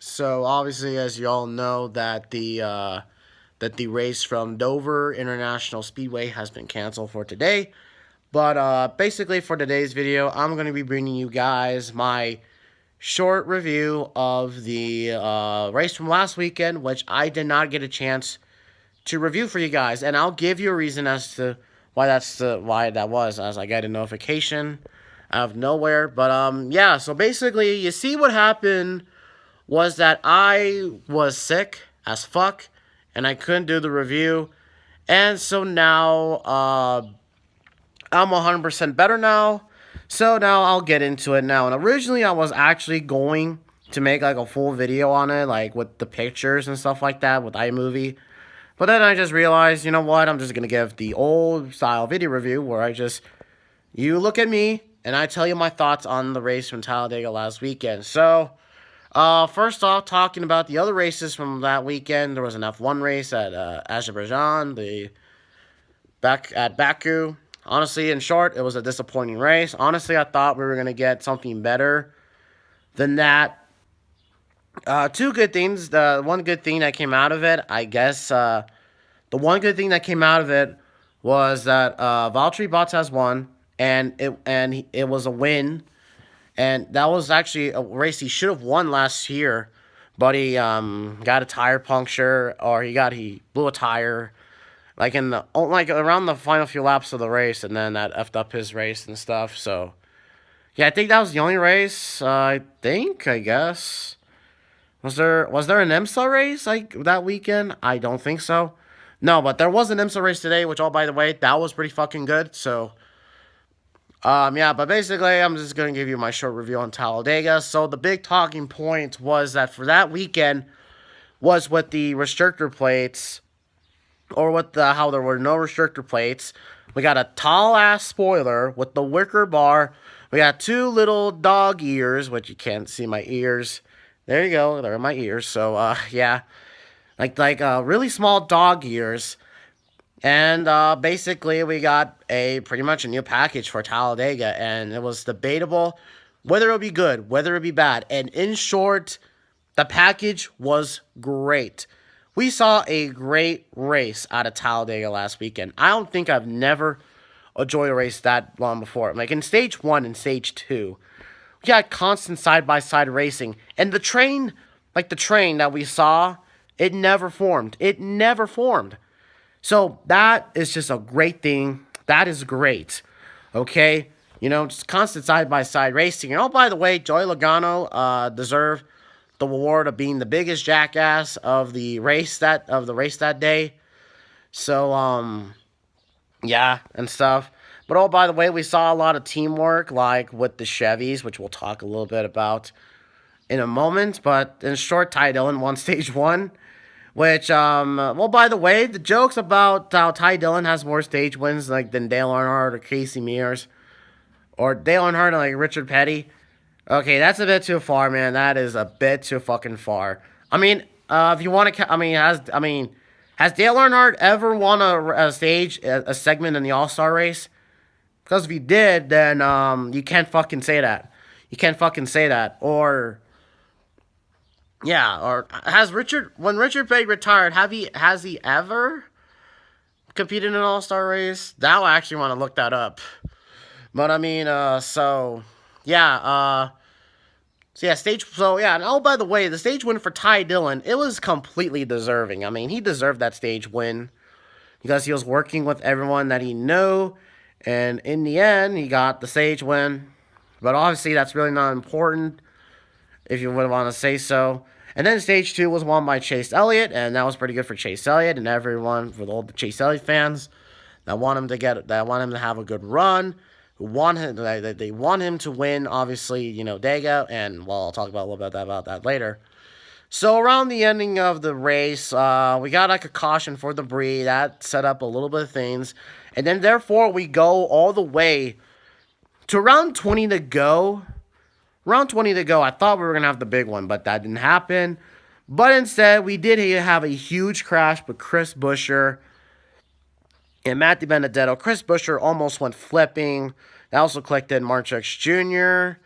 So obviously, as you all know, that the race from Dover International Speedway has been canceled for today. But basically, for today's video, I'm going to be bringing you guys my short review of the race from last weekend, which I did not get a chance to review for you guys, and I'll give you a reason as to why that was, as I got a notification out of nowhere. But yeah. So basically, you see what happened was that I was sick as fuck and I couldn't do the review. And so now I'm 100% better now. So now I'll get into it now. And originally I was actually going to make like a full video on it, like with the pictures and stuff like that with iMovie. But then I just realized, you know what, I'm just going to give the old style video review where you look at me and I tell you my thoughts on the race from Talladega last weekend. So, first off, talking about the other races from that weekend, there was an F1 race at Azerbaijan, at Baku. Honestly, in short, it was a disappointing race. Honestly, I thought we were going to get something better than that. Two good things. The one good thing that came out of it, I guess, the one good thing that came out of it was that Valtteri Bottas won, and it was a win. And that was actually a race he should have won last year, but he got a tire puncture, or he blew a tire, like around the final few laps of the race, and then that effed up his race and stuff. So yeah, I think that was the only race. I guess was there an IMSA race like that weekend? I don't think so. No, but there was an IMSA race today, which, oh, by the way, that was pretty fucking good. So yeah, but basically, I'm just going to give you my short review on Talladega. So the big talking point was that for that weekend was with the restrictor plates, or with how there were no restrictor plates. We got a tall-ass spoiler with the wicker bar. We got two little dog ears, which you can't see my ears. There you go. There are my ears. So, yeah. Like really small dog ears. And basically, we got pretty much a new package for Talladega, and it was debatable whether it would be good, whether it would be bad. And in short, the package was great. We saw a great race out of Talladega last weekend. I don't think I've never enjoyed a race that long before. Like in stage 1 and stage 2, we had constant side-by-side racing. And the train that we saw, it never formed. It never formed. So that is just a great thing. That is great. Okay? You know, just constant side-by-side racing. And oh, by the way, Joey Logano deserved the award of being the biggest jackass of the race that day. So, yeah, and stuff. But oh, by the way, we saw a lot of teamwork, like with the Chevys, which we'll talk a little bit about in a moment. But in short, Ty Dillon won stage 1. Which, well, by the way, the jokes about how Ty Dillon has more stage wins than Dale Earnhardt or Casey Mears, or Dale Earnhardt and Richard Petty. Okay, that's a bit too far, man. That is a bit too fucking far. I mean, if you want to, has Dale Earnhardt ever won a segment in the All-Star race? Because if he did, then you can't fucking say that. You can't fucking say that. Or yeah, or when Richard Petty retired, has he ever competed in an All-Star race? Now I actually want to look that up. But I mean, so yeah, and oh, by the way, the stage win for Ty Dillon, it was completely deserving. I mean, he deserved that stage win because he was working with everyone that he knew, and in the end, he got the stage win. But obviously, that's really not important, if you would want to say so. And then stage 2 was won by Chase Elliott, and that was pretty good for Chase Elliott and everyone, for all the Chase Elliott fans that want him to have a good run, they want him to win, obviously, Dega, and well, I'll talk about a little bit about that later. So around the ending of the race, we got like a caution for debris that set up a little bit of things, and then therefore we go all the way to round 20 to go. Round 20 to go, I thought we were going to have the big one, but that didn't happen. But instead, we did have a huge crash with Chris Buescher and Matt DiBenedetto. Chris Buescher almost went flipping. That also clicked in Mark Truex Jr.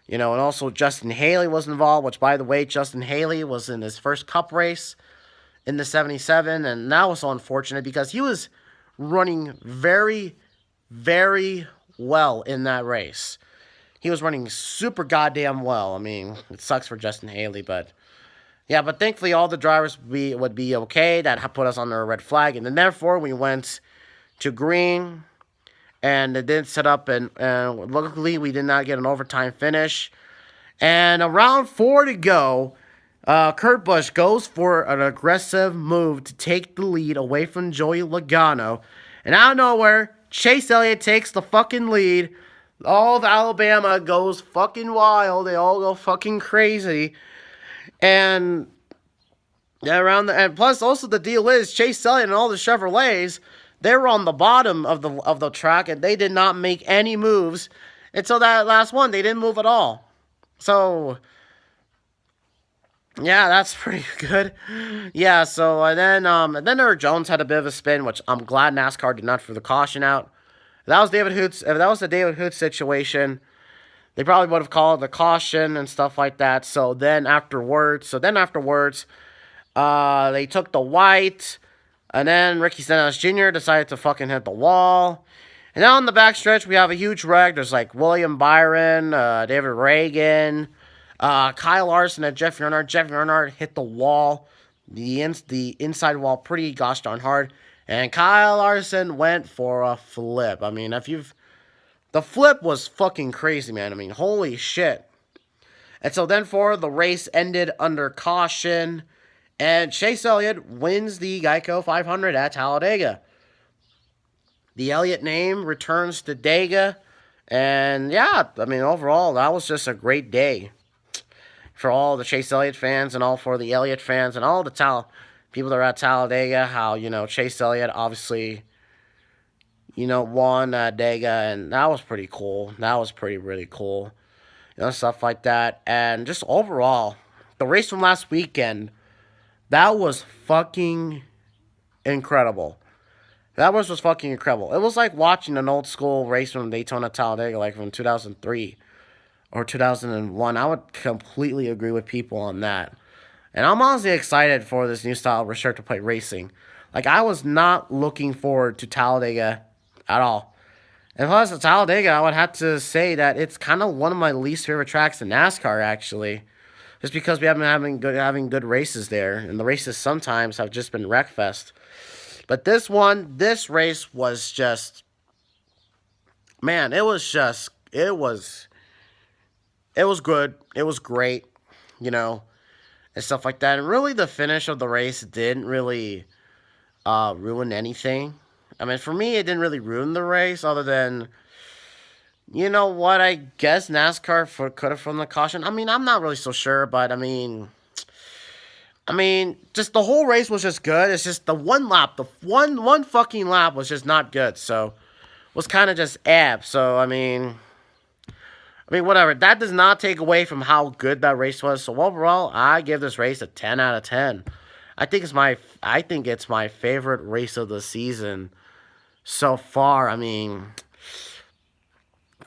You know, and also Justin Haley was involved, which, by the way, Justin Haley was in his first Cup race in the 77, and that was so unfortunate because he was running very, very well in that race. He was running super goddamn well. I mean, it sucks for Justin Haley, but yeah, but thankfully all the drivers would be okay. That put us under a red flag, and then therefore we went to green, and it did set up, and luckily we did not get an overtime finish. And around 4 to go, Kurt Busch goes for an aggressive move to take the lead away from Joey Logano. And out of nowhere, Chase Elliott takes the fucking lead. All of Alabama goes fucking wild. They all go fucking crazy. And and plus also the deal is Chase Elliott and all the Chevrolets, they were on the bottom of the track and they did not make any moves until that last one. They didn't move at all. So yeah, that's pretty good. Yeah, so and then Eric Jones had a bit of a spin, which I'm glad NASCAR did not throw the caution out. If that was the David Hoots situation, they probably would have called the caution and stuff like that. So then afterwards, they took the white, and then Ricky Stenhouse Jr. decided to fucking hit the wall. And now on the backstretch, we have a huge wreck. There's like William Byron, David Reagan, Kyle Larson, and Jeffrey Earnhardt. Jeffrey Earnhardt hit the wall, the inside wall, pretty gosh darn hard. And Kyle Larson went for a flip. I mean, the flip was fucking crazy, man. I mean, holy shit. And so then the race ended under caution, and Chase Elliott wins the Geico 500 at Talladega. The Elliott name returns to Dega, and yeah, I mean, overall, that was just a great day for all the Chase Elliott fans and all for the Elliott fans and all the people that are at Talladega. How, you know, Chase Elliott obviously, you know, won Dega, and that was pretty cool. That was really cool. You know, stuff like that. And just overall, the race from last weekend, that was fucking incredible. That was fucking incredible. It was like watching an old school race from Daytona Talladega, like from 2003 or 2001. I would completely agree with people on that. And I'm honestly excited for this new style of return to play racing. Like, I was not looking forward to Talladega at all. And plus, at Talladega, I would have to say that it's kind of one of my least favorite tracks in NASCAR, actually. Just because we haven't been having good races there. And the races sometimes have just been wreckfest. But this race was just, man, it was good. It was great, you know, and stuff like that. And really, the finish of the race didn't really ruin anything. I mean, for me, it didn't really ruin the race, other than, you know what, I guess NASCAR could have thrown the caution. I mean, I'm not really so sure, but I mean, just the whole race was just good. It's just the one lap, the one fucking lap was just not good. So, was kind of just So, I mean, whatever. That does not take away from how good that race was. So, overall, I give this race a 10 out of 10. I think it's my favorite race of the season so far. I mean,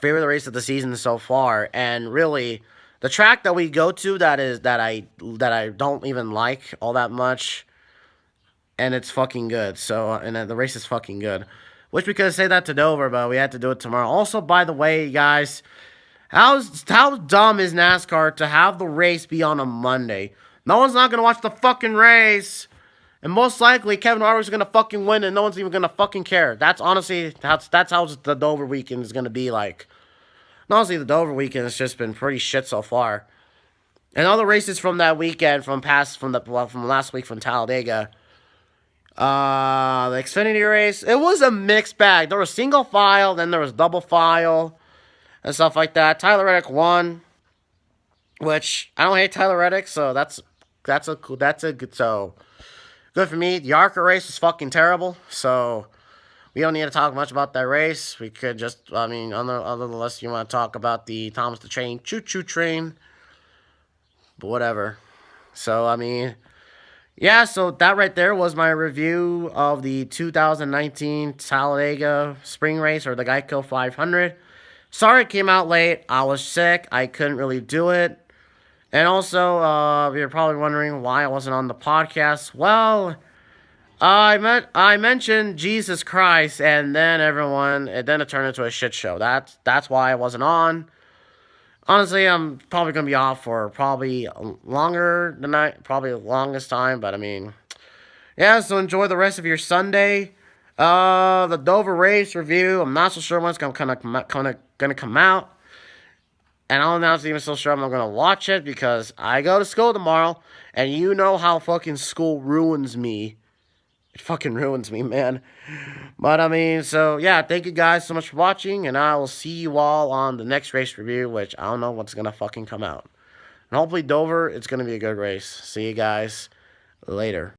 favorite race of the season so far, and really, the track that we go to that I don't even like all that much, and it's fucking good. So, and the race is fucking good. Wish we could say that to Dover, but we had to do it tomorrow. Also, by the way, guys, how dumb is NASCAR to have the race be on a Monday? No one's not gonna watch the fucking race, and most likely Kevin Harvick's gonna fucking win, and no one's even gonna fucking care. That's honestly that's how the Dover weekend is gonna be like. And honestly, the Dover weekend has just been pretty shit so far. And all the races from that weekend, from last week from Talladega, the Xfinity race, it was a mixed bag. There was single file, then there was double file, and stuff like that. Tyler Reddick won, which I don't hate Tyler Reddick, so that's a good, so good for me. The ARCA race was fucking terrible, so we don't need to talk much about that race. We could just, unless you want to talk about the Thomas the Train choo-choo train, but whatever. So, yeah, so that right there was my review of the 2019 Talladega Spring Race, or the Geico 500. Sorry it came out late. I was sick. I couldn't really do it. And also, you're probably wondering why I wasn't on the podcast. Well, I mentioned Jesus Christ, and then it turned into a shit show. That's why I wasn't on. Honestly, I'm probably gonna be off for probably longer than probably the longest time. But I mean, yeah. So enjoy the rest of your Sunday. The Dover race review. I'm not so sure when it's gonna come out. And I'm not even so sure I'm not gonna watch it because I go to school tomorrow, and you know how fucking school ruins me. It fucking ruins me, man. But I mean, so yeah, thank you guys so much for watching, and I will see you all on the next race review, which I don't know what's gonna fucking come out. And hopefully Dover, it's gonna be a good race. See you guys later.